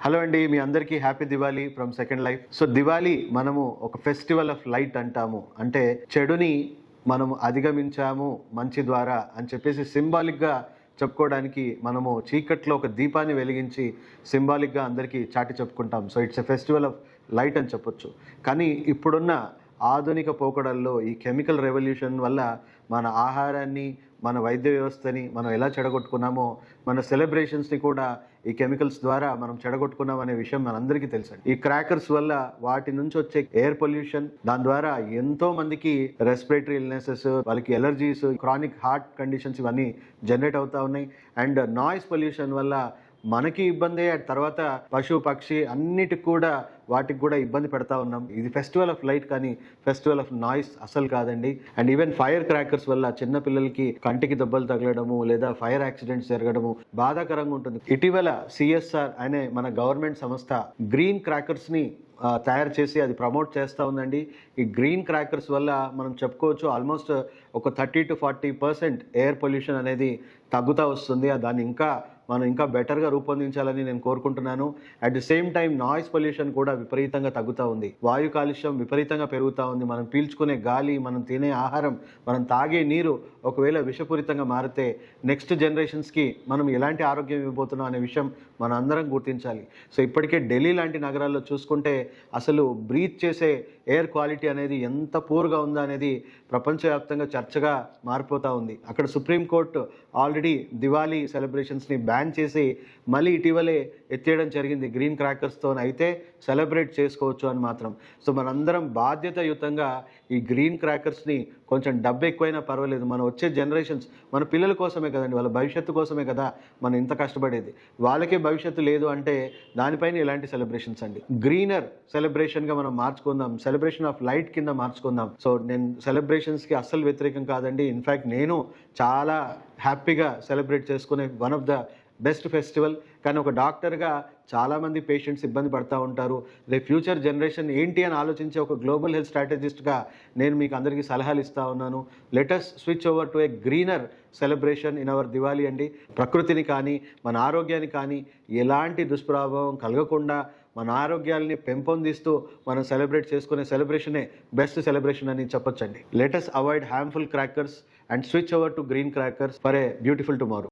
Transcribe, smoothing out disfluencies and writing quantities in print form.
Hello అండి, మీ అందరికీ happy Diwali from second life. So Diwali మనము ఒక ఫెస్టివల్ ఆఫ్ లైట్ అంటాము. అంటే చెడుని మనము అధిగమించాము మంచి ద్వారా అని చెప్పేసి సింబాలిక్గా చెప్పుకోవడానికి మనము చీకట్లో ఒక దీపాన్ని వెలిగించి సింబాలిక్గా అందరికీ చాటి చెప్పుకుంటాం. So it's a festival of light అని చెప్పొచ్చు. కానీ ఇప్పుడున్న ఆధునిక పోకడల్లో ఈ కెమికల్ రెవల్యూషన్ వల్ల మన ఆహారాన్ని, మన వైద్య వ్యవస్థని మనం ఎలా చెడగొట్టుకున్నామో మన సెలబ్రేషన్స్ని కూడా ఈ కెమికల్స్ ద్వారా మనం చెడగొట్టుకున్నాం అనే విషయం మనందరికీ తెలుసండి. ఈ క్రాకర్స్ వల్ల వాటి నుంచి వచ్చే ఎయిర్ పొల్యూషన్, దాని ద్వారా ఎంతో మందికి రెస్పిరేటరీ ఇల్నెసెస్, వాళ్ళకి ఎలర్జీస్, క్రానిక్ హార్ట్ కండిషన్స్ ఇవన్నీ జనరేట్ అవుతా ఉన్నాయి. అండ్ నాయిస్ పొల్యూషన్ వల్ల మనకి ఇబ్బంది, తర్వాత పశు పక్షి అన్నిటికి కూడా వాటికి కూడా ఇబ్బంది పెడతా ఉన్నాం. ఇది ఫెస్టివల్ ఆఫ్ లైట్ కానీ ఫెస్టివల్ ఆఫ్ నాయిస్ అసలు కాదండి. అండ్ ఈవెన్ ఫైర్ క్రాకర్స్ వల్ల చిన్న పిల్లలకి కంటికి దెబ్బలు తగలడము లేదా ఫైర్ యాక్సిడెంట్స్ జరగడము బాధాకరంగా ఉంటుంది. ఇటీవల సిఎస్ఆర్ అనే మన గవర్నమెంట్ సంస్థ గ్రీన్ క్రాకర్స్ని తయారు చేసి అది ప్రమోట్ చేస్తూ ఉందండి. ఈ గ్రీన్ క్రాకర్స్ వల్ల మనం చెప్పుకోవచ్చు ఆల్మోస్ట్ ఒక 30 to 40% ఎయిర్ పొల్యూషన్ అనేది తగ్గుతూ వస్తుంది. దాన్ని మనం ఇంకా బెటర్గా రూపొందించాలని నేను కోరుకుంటున్నాను. At the same time noise pollution కూడా విపరీతంగా తగ్గుతూ ఉంది. వాయు కాలుష్యం విపరీతంగా పెరుగుతూ ఉంది. మనం పీల్చుకునే గాలి, మనం తినే ఆహారం, మనం తాగే నీరు ఒకవేళ విషపూరితంగా మారితే నెక్స్ట్ జనరేషన్స్కి మనం ఎలాంటి ఆరోగ్యం ఇవ్వబోతున్నాం అనే విషయం మనం అందరం గుర్తించాలి. సో ఇప్పటికే ఢిల్లీ లాంటి నగరాల్లో చూసుకుంటే అసలు బ్రీత్ చేసే ఎయిర్ క్వాలిటీ అనేది ఎంత పూర్గా ఉందా అనేది ప్రపంచవ్యాప్తంగా చర్చగా మారిపోతూ ఉంది. అక్కడ సుప్రీంకోర్టు ఆల్రెడీ దివాళీ సెలబ్రేషన్స్ని బ్యాన్ చేసి మళ్ళీ ఇటీవలే ఎత్తేయడం జరిగింది గ్రీన్ క్రాకర్స్తో. అయితే సెలబ్రేట్ చేసుకోవచ్చు అని మాత్రం. సో మనందరం బాధ్యతాయుతంగా ఈ గ్రీన్ క్రాకర్స్ని కొంచెం డబ్బు ఎక్కువైనా పర్వాలేదు, మన వచ్చే జనరేషన్స్, మన పిల్లల కోసమే కదండి, వాళ్ళ భవిష్యత్తు కోసమే కదా మనం ఇంత కష్టపడేది. వాళ్ళకే భవిష్యత్తు లేదు అంటే దానిపైన ఇలాంటి సెలబ్రేషన్స్ అండి. గ్రీనర్ సెలబ్రేషన్గా మనం మార్చుకుందాం, సెలబ్రేషన్ ఆఫ్ లైట్ కింద మార్చుకుందాం. సో నేను సెలబ్రేషన్స్కి అస్సలు వ్యతిరేకం కాదండి. ఇన్ఫ్యాక్ట్ నేను చాలా హ్యాపీగా సెలబ్రేట్ చేసుకునే one of the best festival. కానీ ఒక డాక్టర్గా చాలామంది పేషెంట్స్ ఇబ్బంది పడుతూ ఉంటారు. రేపు ఫ్యూచర్ జనరేషన్ ఏంటి అని ఆలోచించే ఒక గ్లోబల్ హెల్త్ స్ట్రాటజిస్ట్గా నేను మీకు అందరికీ సలహాలు ఇస్తూ ఉన్నాను. Let us switch over to A greener celebration in our Diwali అండి. ప్రకృతిని కానీ మన ఆరోగ్యాన్ని కానీ ఎలాంటి దుష్ప్రభావం కలగకుండా మన ఆరోగ్యాలని పెంపొందిస్తూ మనం సెలబ్రేట్ చేసుకునే సెలబ్రేషనే బెస్ట్ సెలబ్రేషన్ అని చెప్పొచ్చండి. Let us avoid harmful crackers and switch over to green crackers for a beautiful tomorrow.